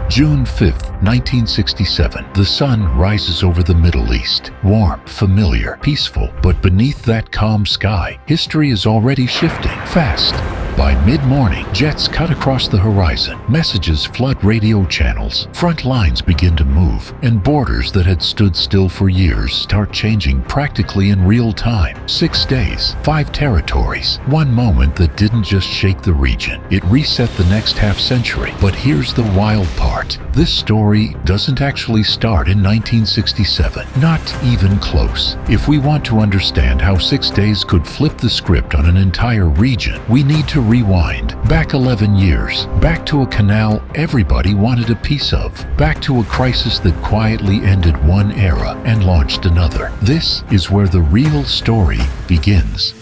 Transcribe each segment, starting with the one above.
June 5th, 1967. The sun rises over the Middle East. Warm, familiar, peaceful, but beneath that calm sky, history is already shifting fast. By mid-morning, jets cut across the horizon, messages flood radio channels, front lines begin to move, and borders that had stood still for years start changing practically in real time. 6 days, 5 territories, one moment that didn't just shake the region, it reset the next half-century. But here's the wild part. This story doesn't actually start in 1967, not even close. If we want to understand how 6 days could flip the script on an entire region, we need to rewind back 11 years, back to a canal everybody wanted a piece of, back to a crisis that quietly ended one era and launched another. This is where the real story begins.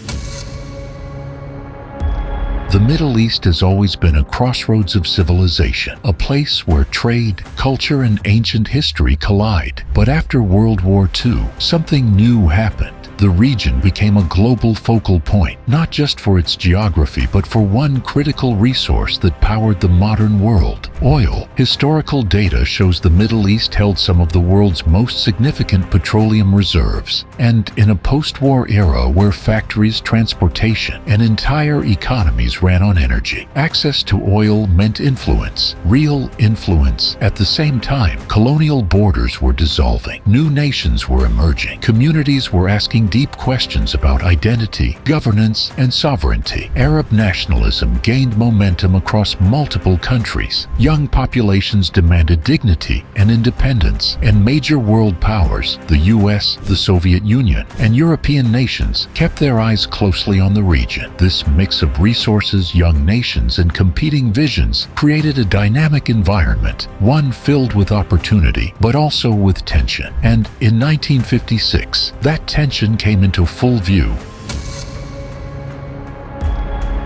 The Middle East has always been a crossroads of civilization, a place where trade, culture, and ancient history collide. But after World War II, something new happened. The region became a global focal point, not just for its geography, but for one critical resource that powered the modern world: oil. Historical data shows the Middle East held some of the world's most significant petroleum reserves. And in a post-war era where factories, transportation, and entire economies ran on energy, access to oil meant influence, real influence. At the same time, colonial borders were dissolving, new nations were emerging, communities were asking deep questions about identity, governance, and sovereignty. Arab nationalism gained momentum across multiple countries. Young populations demanded dignity and independence, and major world powers, the US, the Soviet Union, and European nations, kept their eyes closely on the region. This mix of resources, young nations, and competing visions created a dynamic environment, one filled with opportunity, but also with tension. And in 1956, that tension came into full view.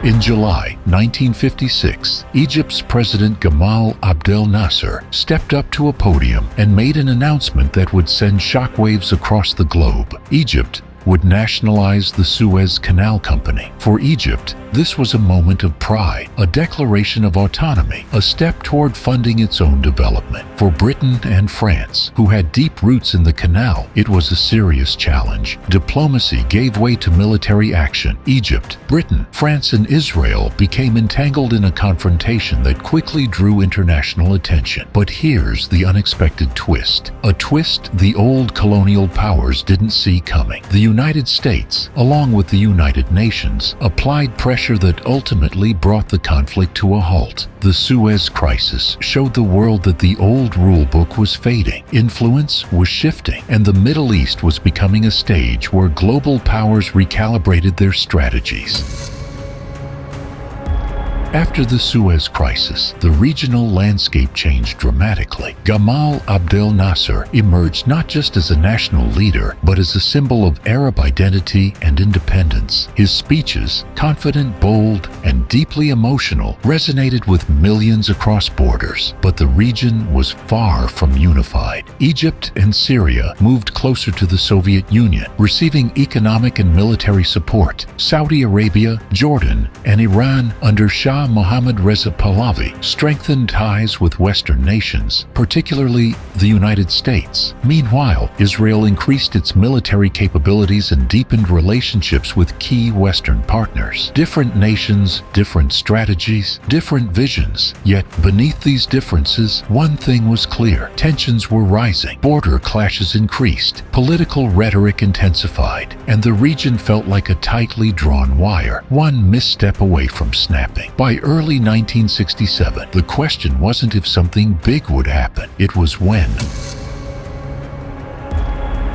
In July 1956, Egypt's President Gamal Abdel Nasser stepped up to a podium and made an announcement that would send shockwaves across the globe. Egypt would nationalize the Suez Canal Company. For Egypt, this was a moment of pride, a declaration of autonomy, a step toward funding its own development. For Britain and France, who had deep roots in the canal, it was a serious challenge. Diplomacy gave way to military action. Egypt, Britain, France, and Israel became entangled in a confrontation that quickly drew international attention. But here's the unexpected twist. A twist the old colonial powers didn't see coming. The United States, along with the United Nations, applied pressure that ultimately brought the conflict to a halt. The Suez Crisis showed the world that the old rulebook was fading, influence was shifting, and the Middle East was becoming a stage where global powers recalibrated their strategies. After the Suez Crisis, the regional landscape changed dramatically. Gamal Abdel Nasser emerged not just as a national leader, but as a symbol of Arab identity and independence. His speeches, confident, bold, and deeply emotional, resonated with millions across borders. But the region was far from unified. Egypt and Syria moved closer to the Soviet Union, receiving economic and military support. Saudi Arabia, Jordan, and Iran under Shah Mohammad Reza Pahlavi strengthened ties with Western nations, particularly the United States. Meanwhile, Israel increased its military capabilities and deepened relationships with key Western partners. Different nations, different strategies, different visions. Yet beneath these differences, one thing was clear. Tensions were rising, border clashes increased, political rhetoric intensified, and the region felt like a tightly drawn wire, one misstep away from snapping. By early 1967, the question wasn't if something big would happen, it was when.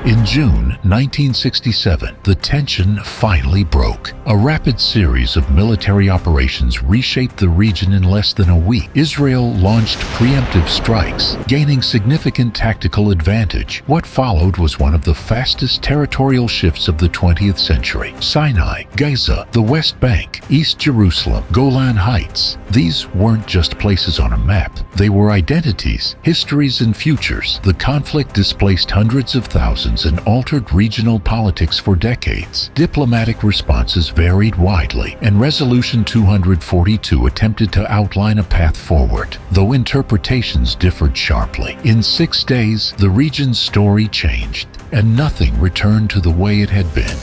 In June 1967, the tension finally broke. A rapid series of military operations reshaped the region in less than a week. Israel launched preemptive strikes, gaining significant tactical advantage. What followed was one of the fastest territorial shifts of the 20th century. Sinai, Gaza, the West Bank, East Jerusalem, Golan Heights. These weren't just places on a map. They were identities, histories, and futures. The conflict displaced hundreds of thousands tensions and altered regional politics for decades. Diplomatic responses varied widely, and Resolution 242 attempted to outline a path forward, though interpretations differed sharply. In 6 days, the region's story changed, and nothing returned to the way it had been.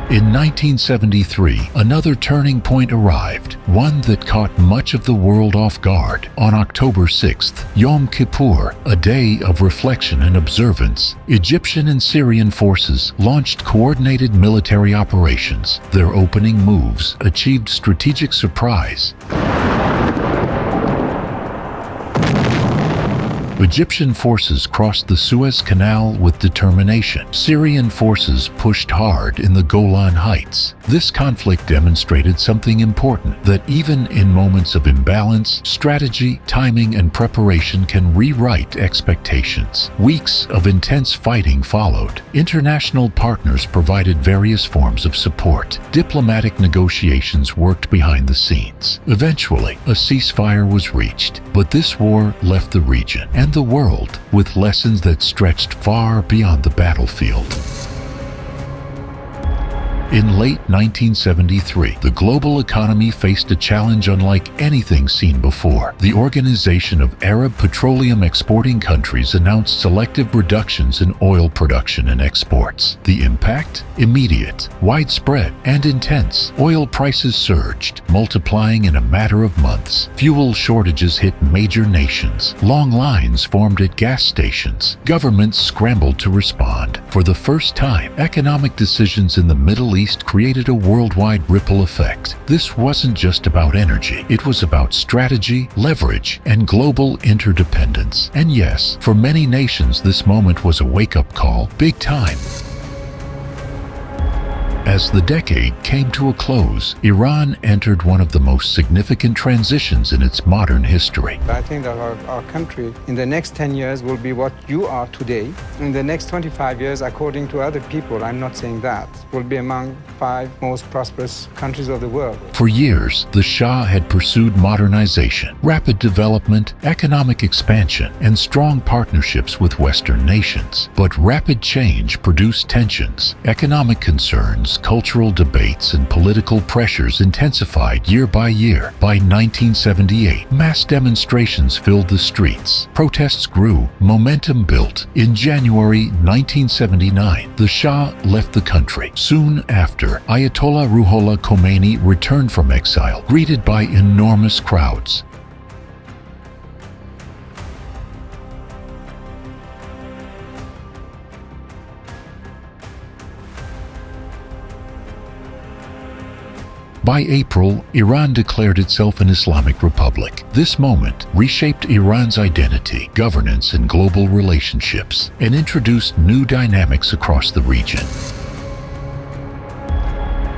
In 1973, another turning point arrived, one that caught much of the world off guard. On October 6th, Yom Kippur, a day of reflection and observance, Egyptian and Syrian forces launched coordinated military operations. Their opening moves achieved strategic surprise. Egyptian forces crossed the Suez Canal with determination. Syrian forces pushed hard in the Golan Heights. This conflict demonstrated something important, that even in moments of imbalance, strategy, timing, and preparation can rewrite expectations. Weeks of intense fighting followed. International partners provided various forms of support. Diplomatic negotiations worked behind the scenes. Eventually, a ceasefire was reached, but this war left the region and the world with lessons that stretched far beyond the battlefield. In late 1973, the global economy faced a challenge unlike anything seen before. The Organization of Arab Petroleum Exporting Countries announced selective reductions in oil production and exports. The impact? Immediate, widespread, and intense. Oil prices surged, multiplying in a matter of months. Fuel shortages hit major nations. Long lines formed at gas stations. Governments scrambled to respond. For the first time, economic decisions in the Middle East created a worldwide ripple effect. This wasn't just about energy. It was about strategy, leverage, and global interdependence. And yes, for many nations this moment was a wake-up call, big time. As the decade came to a close, Iran entered one of the most significant transitions in its modern history. I think that our country in the next 10 years will be what you are today. In the next 25 years, according to other people, I'm not saying that, will be among 5 most prosperous countries of the world. For years, the Shah had pursued modernization, rapid development, economic expansion, and strong partnerships with Western nations. But rapid change produced tensions, economic concerns, cultural debates, and political pressures intensified year by year. By 1978, mass demonstrations filled the streets. Protests grew, momentum built. In January 1979, the Shah left the country. Soon after, Ayatollah Ruhollah Khomeini returned from exile, greeted by enormous crowds. By April, Iran declared itself an Islamic Republic. This moment reshaped Iran's identity, governance, and global relationships, and introduced new dynamics across the region.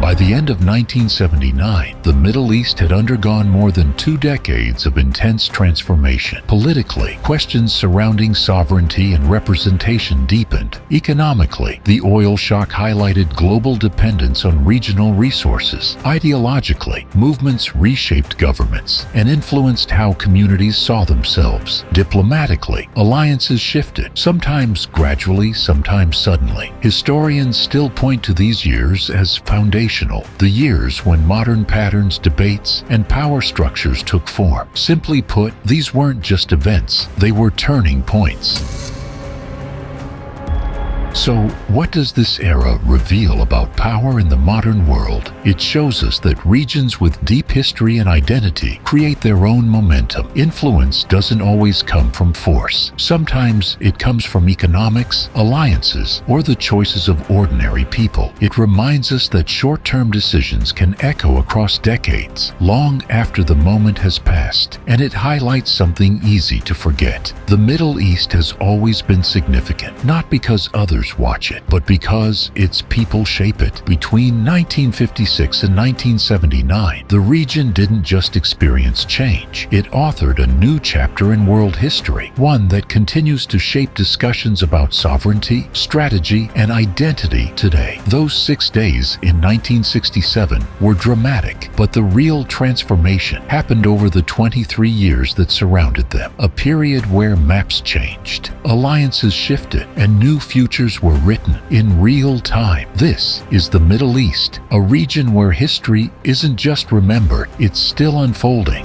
By the end of 1979, the Middle East had undergone more than 2 decades of intense transformation. Politically, questions surrounding sovereignty and representation deepened. Economically, the oil shock highlighted global dependence on regional resources. Ideologically, movements reshaped governments and influenced how communities saw themselves. Diplomatically, alliances shifted, sometimes gradually, sometimes suddenly. Historians still point to these years as foundational. The years when modern patterns, debates, and power structures took form. Simply put, these weren't just events, they were turning points. So, what does this era reveal about power in the modern world? It shows us that regions with deep history and identity create their own momentum. Influence doesn't always come from force. Sometimes it comes from economics, alliances, or the choices of ordinary people. It reminds us that short-term decisions can echo across decades, long after the moment has passed. And it highlights something easy to forget. The Middle East has always been significant, not because others leaders watch it, but because its people shape it. Between 1956 and 1979, the region didn't just experience change. It authored a new chapter in world history, one that continues to shape discussions about sovereignty, strategy, and identity today. Those 6 days in 1967 were dramatic, but the real transformation happened over the 23 years that surrounded them, a period where maps changed, alliances shifted, and new futures were written in real time. This is the Middle East, a region where history isn't just remembered, it's still unfolding.